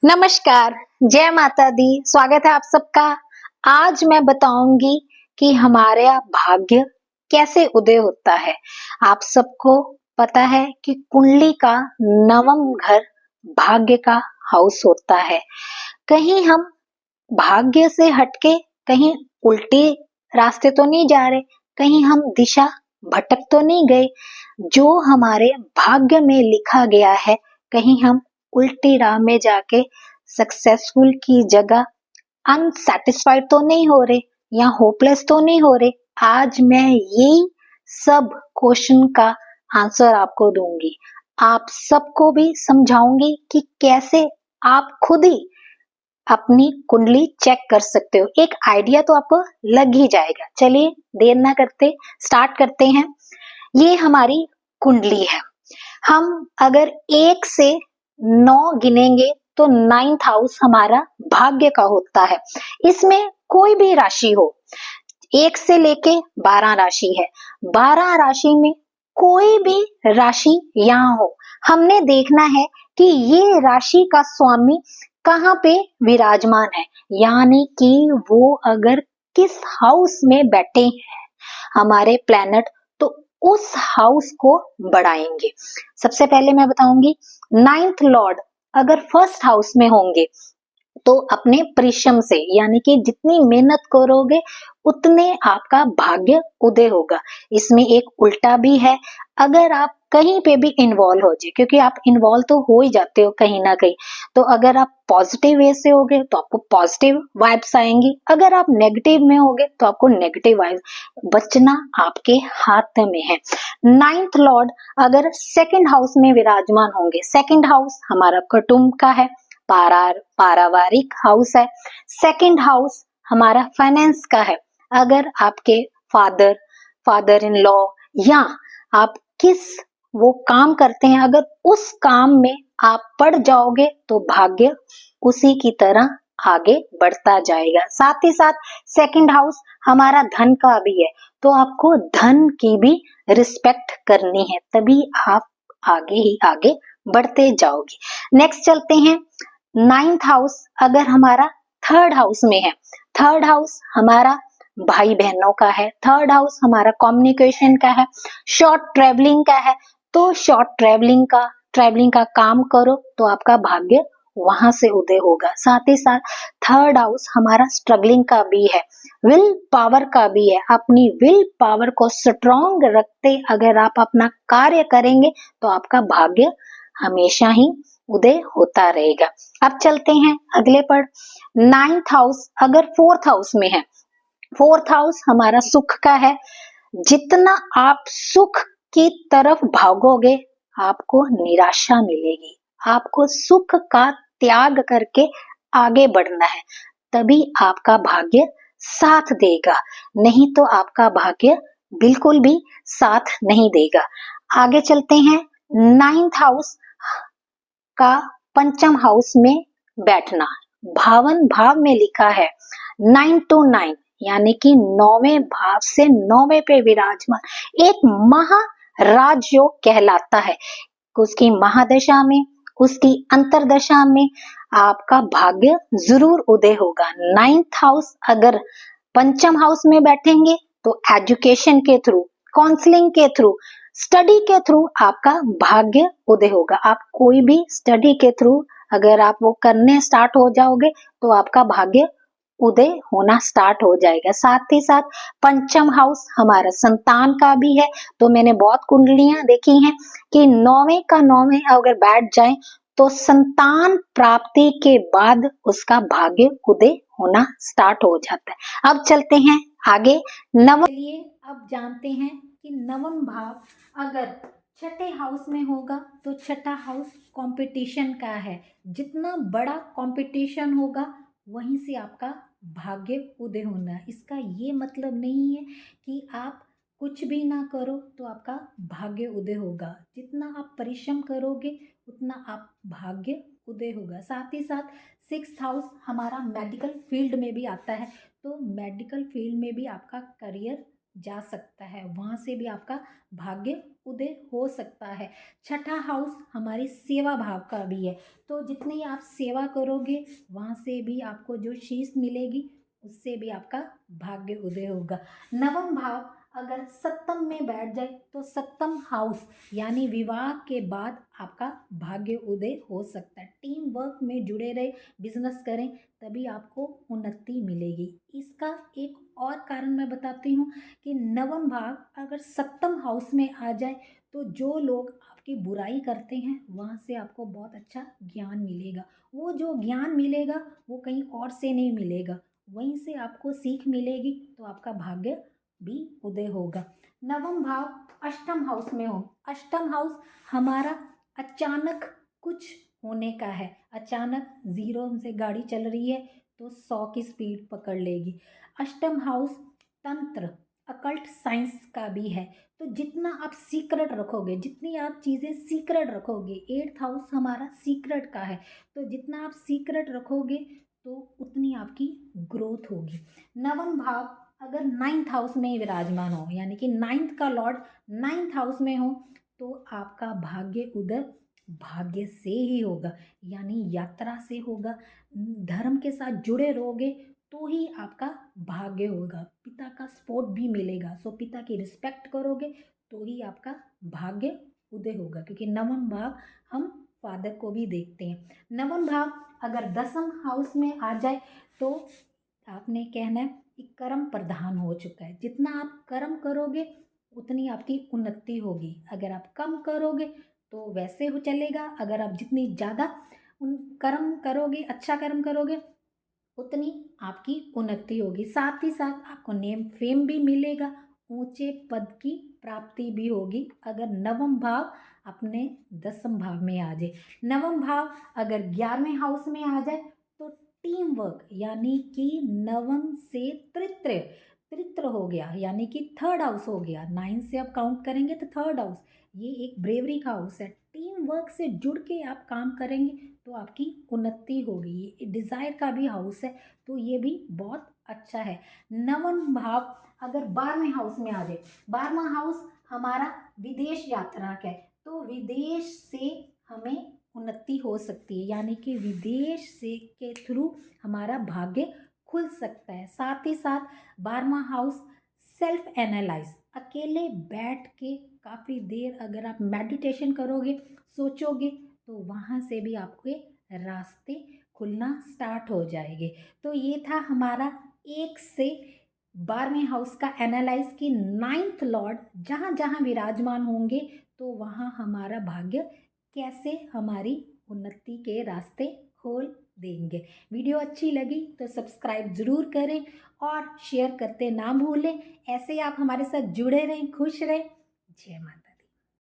नमस्कार, जय माता दी, स्वागत है आप सबका। आज मैं बताऊंगी कि हमारा भाग्य कैसे उदय होता है। आप सबको पता है कि कुंडली का नवम घर भाग्य का हाउस होता है। कहीं हम भाग्य से हटके कहीं उल्टे रास्ते तो नहीं जा रहे, कहीं हम दिशा भटक तो नहीं गए। जो हमारे भाग्य में लिखा गया है, कहीं हम उल्टी राह में जाके सक्सेसफुल की जगह अनसेटिस्फाइड तो नहीं हो रहे या होपलेस तो नहीं हो रहे। आज मैं यही सब क्वेश्चन का आंसर आपको दूंगी। आप सबको भी समझाऊंगी कि कैसे आप खुद ही अपनी कुंडली चेक कर सकते हो। एक आइडिया तो आपको लग ही जाएगा। चलिए देर ना करते स्टार्ट करते हैं। ये हमारी कुंडली है। हम अगर 1 से 9 गिनेंगे तो 9th हाउस हमारा भाग्य का होता है। इसमें कोई भी राशि हो, 1 से लेके 12 राशि है। 12 राशि में कोई भी राशि यहाँ हो, हमने देखना है कि ये राशि का स्वामी कहाँ पे विराजमान है, यानी कि वो अगर किस हाउस में बैठे हैं हमारे प्लैनेट, तो उस हाउस को बढ़ाएंगे। सबसे पहले मैं बताऊंगी 9th लॉर्ड अगर फर्स्ट हाउस में होंगे तो अपने परिश्रम से, यानी कि जितनी मेहनत करोगे उतने आपका भाग्य उदय होगा। इसमें एक उल्टा भी है, अगर आप कहीं पे भी इन्वॉल्व हो जाए, क्योंकि आप इन्वॉल्व तो हो ही जाते हो कहीं ना कहीं, तो अगर आप पॉजिटिव वे से होगे तो आपको पॉजिटिव वाइब्स आएंगी, अगर आप नेगेटिव में होगे तो आपको नेगेटिव वाइब्स। बचना आपके हाथ में है। 9th लॉर्ड अगर सेकंड हाउस में विराजमान होंगे, सेकंड हाउस हमारा कुटुंब का है, पारिवारिक हाउस है। सेकंड हाउस हमारा फाइनेंस का है। अगर आपके फादर इन लॉ या आप किस वो काम करते हैं, अगर उस काम में आप पड़ जाओगे तो भाग्य उसी की तरह आगे बढ़ता जाएगा। साथ ही साथ सेकंड हाउस हमारा धन का भी है, तो आपको धन की भी रिस्पेक्ट करनी है, तभी आप आगे ही आगे बढ़ते जाओगे। नेक्स्ट चलते हैं। 9th हाउस अगर हमारा थर्ड हाउस में है, थर्ड हाउस हमारा भाई बहनों का है, थर्ड हाउस हमारा कम्युनिकेशन का है, शॉर्ट ट्रेवलिंग का है, तो शॉर्ट ट्रेवलिंग का काम करो तो आपका भाग्य वहां से उदय होगा। साथ ही साथ थर्ड हाउस हमारा स्ट्रगलिंग का भी है, विल पावर का भी है। अपनी विल पावर को स्ट्रॉन्ग रखते अगर आप अपना कार्य करेंगे तो आपका भाग्य हमेशा ही उदय होता रहेगा। अब चलते हैं अगले पर। 9th हाउस अगर 4th हाउस में है, 4th हाउस हमारा सुख का है। जितना आप सुख की तरफ भागोगे आपको निराशा मिलेगी। आपको सुख का त्याग करके आगे बढ़ना है, तभी आपका भाग्य साथ देगा, नहीं तो आपका भाग्य बिल्कुल भी साथ नहीं देगा। आगे चलते हैं। 9th हाउस का पंचम हाउस में बैठना, भावन भाव में लिखा है 9 to 9, यानी कि 9वें भाव से 9वें पे विराजमान एक महाराज योग कहलाता है। उसकी महादशा में, उसकी अंतरदशा में आपका भाग्य जरूर उदय होगा। 9th हाउस अगर पंचम हाउस में बैठेंगे तो एजुकेशन के थ्रू, काउंसलिंग के थ्रू, स्टडी के थ्रू आपका भाग्य उदय होगा। आप कोई भी स्टडी के थ्रू अगर आप वो करने स्टार्ट हो जाओगे तो आपका भाग्य उदय होना स्टार्ट हो जाएगा। साथ ही साथ पंचम हाउस हमारा संतान का भी है, तो मैंने बहुत कुंडलियां देखी हैं कि 9वें का 9वें अगर बैठ जाए तो संतान प्राप्ति के बाद उसका भाग्य उदय होना स्टार्ट हो जाता है। अब चलते हैं आगे। चलिए अब जानते हैं कि नवम भाव अगर छठे हाउस में होगा तो छठा हाउस कंपटीशन का है। जितना बड़ा कंपटीशन होगा वहीं से आपका भाग्य उदय होना। इसका ये मतलब नहीं है कि आप कुछ भी ना करो तो आपका भाग्य उदय होगा। जितना आप परिश्रम करोगे उतना आप भाग्य उदय होगा। साथ ही साथ 6th हाउस हमारा मेडिकल फील्ड में भी आता है, तो मेडिकल फील्ड में भी आपका करियर जा सकता है, वहाँ से भी आपका भाग्य उदय हो सकता है। छठा हाउस हमारी सेवा भाव का भी है, तो जितनी आप सेवा करोगे वहाँ से भी आपको जो शीश मिलेगी उससे भी आपका भाग्य उदय होगा। नवम भाव अगर सप्तम में बैठ जाए तो सप्तम हाउस यानी विवाह के बाद आपका भाग्य उदय हो सकता है। टीम वर्क में जुड़े रहे, बिजनेस करें, तभी आपको उन्नति मिलेगी। इसका एक और कारण मैं बताती हूँ कि नवम भाव अगर सप्तम हाउस में आ जाए तो जो लोग आपकी बुराई करते हैं वहाँ से आपको बहुत अच्छा ज्ञान मिलेगा। वो जो ज्ञान मिलेगा वो कहीं और से नहीं मिलेगा, वहीं से आपको सीख मिलेगी, तो आपका भाग्य भी उदय होगा। नवम भाव अष्टम हाउस में हो, अष्टम हाउस हमारा अचानक कुछ होने का है। अचानक जीरो से गाड़ी चल रही है तो 100 की स्पीड पकड़ लेगी। अष्टम हाउस तंत्र अकल्ट साइंस का भी है, तो जितना आप सीक्रेट रखोगे, जितनी आप चीज़ें सीक्रेट रखोगे, 8th हाउस हमारा सीक्रेट का है, तो जितना आप सीक्रेट रखोगे तो उतनी आपकी ग्रोथ होगी। नवम भाव अगर 9th हाउस में विराजमान हो, यानी कि 9th का लॉर्ड 9th हाउस में हो, तो आपका भाग्य उदय भाग्य से ही होगा, यानी यात्रा से होगा। धर्म के साथ जुड़े रहोगे तो ही आपका भाग्य होगा। पिता का सपोर्ट भी मिलेगा, सो पिता की रिस्पेक्ट करोगे तो ही आपका भाग्य उदय होगा, क्योंकि नवम भाव हम फादर को भी देखते हैं। नवम भाव अगर 10th हाउस में आ जाए तो आपने कहना है कि कर्म प्रधान हो चुका है। जितना आप कर्म करोगे उतनी आपकी उन्नति होगी। अगर आप कम करोगे तो वैसे हो चलेगा, अगर आप जितनी ज़्यादा कर्म करोगे, अच्छा कर्म करोगे, उतनी आपकी उन्नति होगी। साथ ही साथ आपको नेम फेम भी मिलेगा, ऊंचे पद की प्राप्ति भी होगी अगर नवम भाव अपने 10th भाव में आ जाए। नवम भाव अगर 11वें हाउस में आ जाए तो टीम वर्क, यानी कि नवम से तृतीय, तृतीय हो गया यानी कि 3rd हाउस हो गया। 9 से आप काउंट करेंगे तो 3rd हाउस, ये एक ब्रेवरी का हाउस है। टीम वर्क से जुड़ के आप काम करेंगे तो आपकी उन्नति होगी। ये डिज़ायर का भी हाउस है, तो ये भी बहुत अच्छा है। नवम भाव अगर 12वें हाउस में आ जाए, 12वां हाउस हमारा विदेश यात्रा का है, तो विदेश से हमें उन्नति हो सकती है, यानी कि विदेश से के थ्रू हमारा भाग्य खुल सकता है। साथ ही साथ 12वां हाउस सेल्फ एनालाइज, अकेले बैठ के काफ़ी देर अगर आप मेडिटेशन करोगे, सोचोगे, तो वहाँ से भी आपके रास्ते खुलना स्टार्ट हो जाएंगे। तो ये था हमारा 1 से 12वें हाउस का एनालाइज की 9th लॉर्ड जहाँ जहाँ विराजमान होंगे तो वहाँ हमारा भाग्य कैसे हमारी उन्नति के रास्ते खोल देंगे। वीडियो अच्छी लगी तो सब्सक्राइब ज़रूर करें और शेयर करते ना भूलें। ऐसे आप हमारे साथ जुड़े रहें, खुश रहें। जय माता।